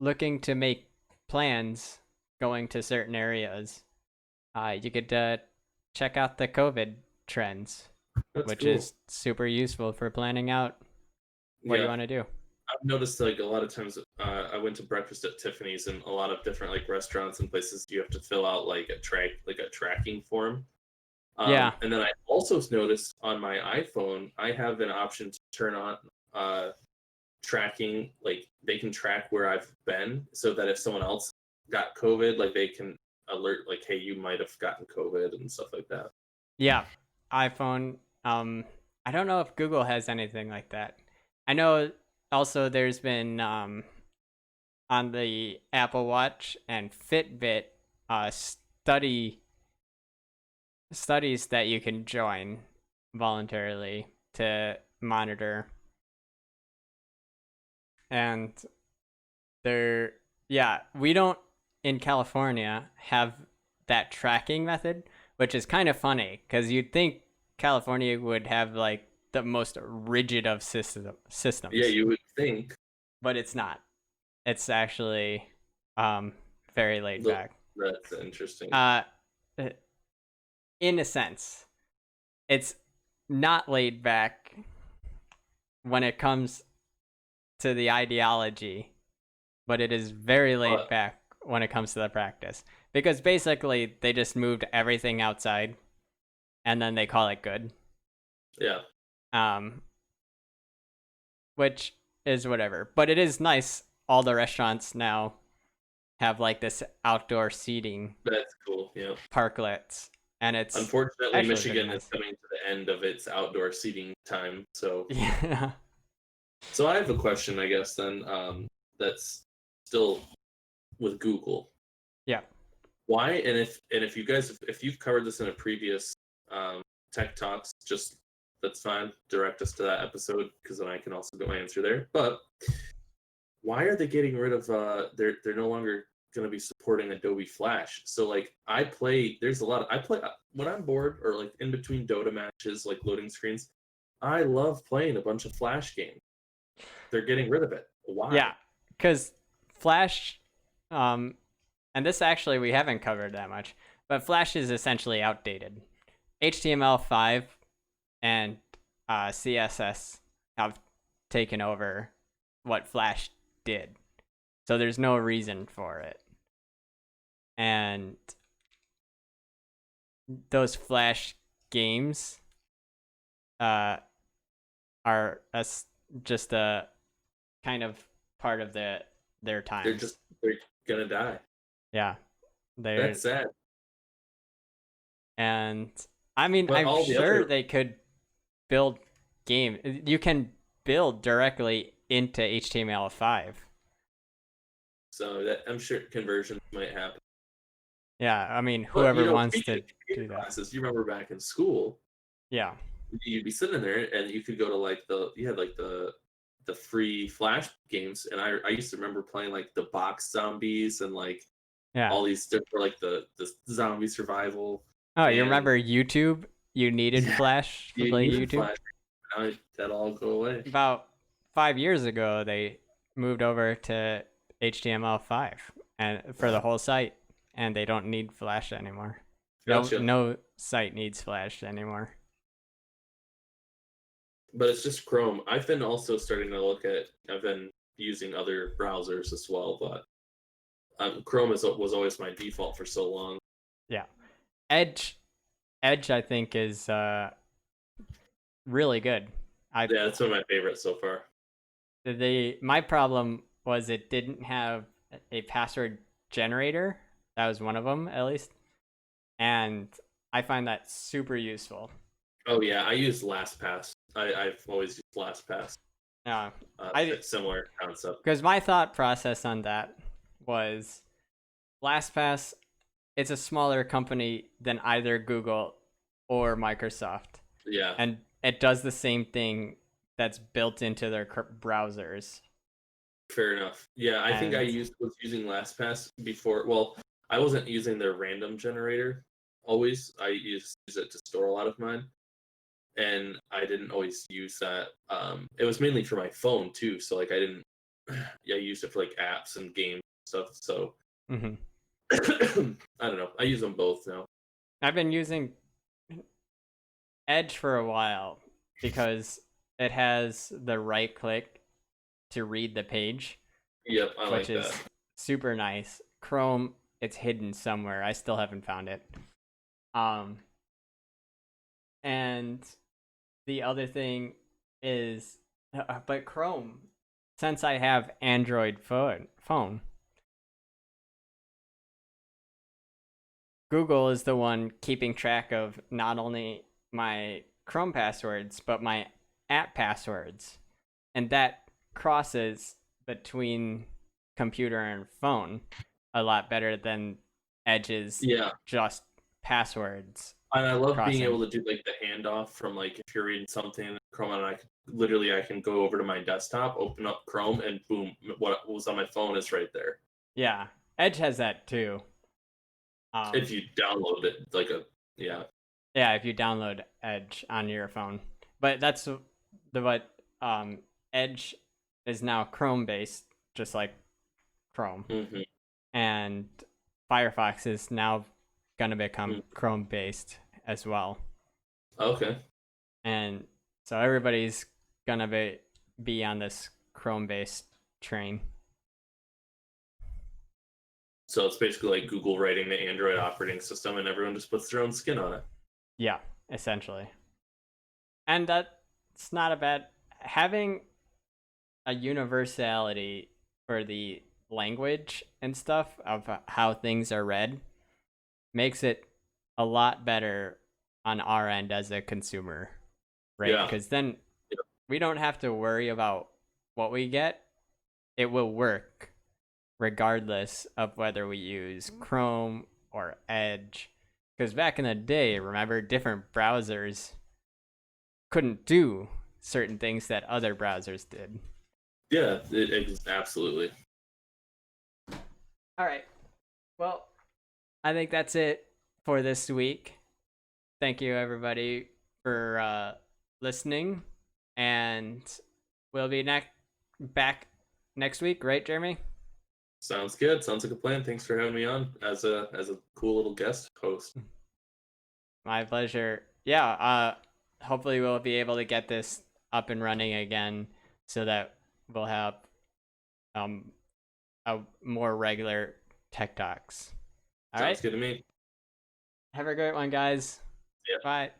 looking to make plans going to certain areas, you could check out the COVID trends, That's which cool. is super useful for planning out what you Yeah. want to do. I've noticed like a lot of times I went to breakfast at Tiffany's and a lot of different like restaurants and places you have to fill out like a tracking form. Yeah, And then I also noticed on my iPhone I have an option to turn on tracking, like they can track where I've been so that if someone else got COVID, like they can alert like, hey, you might have gotten COVID and stuff like that. yeah. iPhone. I don't know if Google has anything like that. I know also there's been on the Apple Watch and Fitbit studies that you can join voluntarily to monitor. And we don't in California have that tracking method, which is kind of funny because you'd think California would have like the most rigid of Yeah, systems, you would think. but it's not. It's actually um, very laid back. That's interesting. In a sense, it's not laid back when it comes to the ideology, but it is very laid back when it comes to the practice. Because basically, they just moved everything outside, and then they call it good. Yeah. Which is whatever. But it is nice. All the restaurants now have like this outdoor seating That's cool. Yeah. parklets, and it's Unfortunately, actually pretty Michigan is nice. coming to the end of its outdoor seating time. So, Yeah. so I have a question, I guess. Then that's still with Google. Yeah. Why? And if you guys, if you've covered this in a previous Tech Talks, just that's fine. Direct us to that episode because then I can also get my answer there. But why are they getting rid of they're no longer going to be supporting Adobe Flash? So like there's a lot of I play when I'm bored or like in between Dota matches, like loading screens, I love playing a bunch of Flash games. They're getting rid of it. Why? Yeah, because Flash, and this actually we haven't covered that much, but Flash is essentially outdated. HTML5 and CSS have taken over what Flash did, so there's no reason for it. And those Flash games are just a kind of part of their times. They're gonna die. Yeah, they're That's sad. and I mean But I'm all the sure other they could build game. You can build directly into HTML5. so that I'm sure conversions might happen. Yeah, I mean But whoever wants speaking to of computer do that. classes, you remember back in school, Yeah, you'd be sitting there and you could go to like you had like the free Flash games, and I used to remember playing like the box zombies and like yeah. all these different like the zombie survival, Oh, you and remember YouTube? You needed yeah, Flash to you play needed YouTube. Flash. Now that all go away. About 5 years ago, they moved over to HTML5 and for the whole site, and they don't need Flash anymore. No, Gotcha. no site needs Flash anymore. But it's just Chrome. I've been also starting to look at. I've been using other browsers as well, but Chrome was always my default for so long. Yeah, Edge, Edge, I think is really good. I Yeah, it's one of my favorites so far. my problem was it didn't have a password generator. That was one of them, at least, and I find that super useful. Oh yeah, I use LastPass. I've always used LastPass. Yeah, I Similar concept. because my thought process on that was LastPass. It's a smaller company than either Google or Microsoft, Yeah, and it does the same thing that's built into their browsers. fair enough. Yeah, I think And was using LastPass before. Well, I wasn't using their random generator always. I use it to store a lot of mine, and I didn't always use that. It was mainly for my phone too. So like I didn't. Yeah, I used it for like apps and games and stuff. So mhm. I don't know. I use them both now. I've been using Edge for a while because it has the right click to read the page, Yep, I which like is that. super nice. Chrome, it's hidden somewhere. I still haven't found it. Um, and the other thing is, but Chrome, since I have Android phone, Google is the one keeping track of not only my Chrome passwords, but my app passwords. And that crosses between computer and phone a lot better than Edge's Yeah, just passwords and I love being crossing. able to do like the handoff from like if you're reading something in Chrome, and I can go over to my desktop, open up Chrome, and boom, what was on my phone is right there. Yeah, Edge has that too. If you download it, yeah, Yeah, if you download Edge on your phone, but that's the what Edge is now Chrome based, just like Chrome, hmm and Firefox is now gonna become hmm Chrome based as well, okay. and so everybody's gonna be on this Chrome based train. So it's basically like Google writing the Android operating system, and everyone just puts their own skin on it. Yeah, essentially, and that's not a bad having a universality for the language and stuff of how things are read makes it a lot better on our end as a consumer, right? Yeah. Because then Yeah. we don't have to worry about what we get. It will work regardless of whether we use Chrome or Edge. Because back in the day, remember, different browsers couldn't do certain things that other browsers did. Yeah, absolutely. All right. Well, I think that's it for this week. Thank you, everybody, for listening. And we'll be back next week, right, Jeremy? Sounds good. Sounds like a plan. Thanks for having me on as a cool little guest host. My pleasure. Yeah, hopefully we'll be able to get this up and running again so that we'll have a more regular tech talks. All right. Sounds good to me. Have a great one, guys. Yeah. Bye.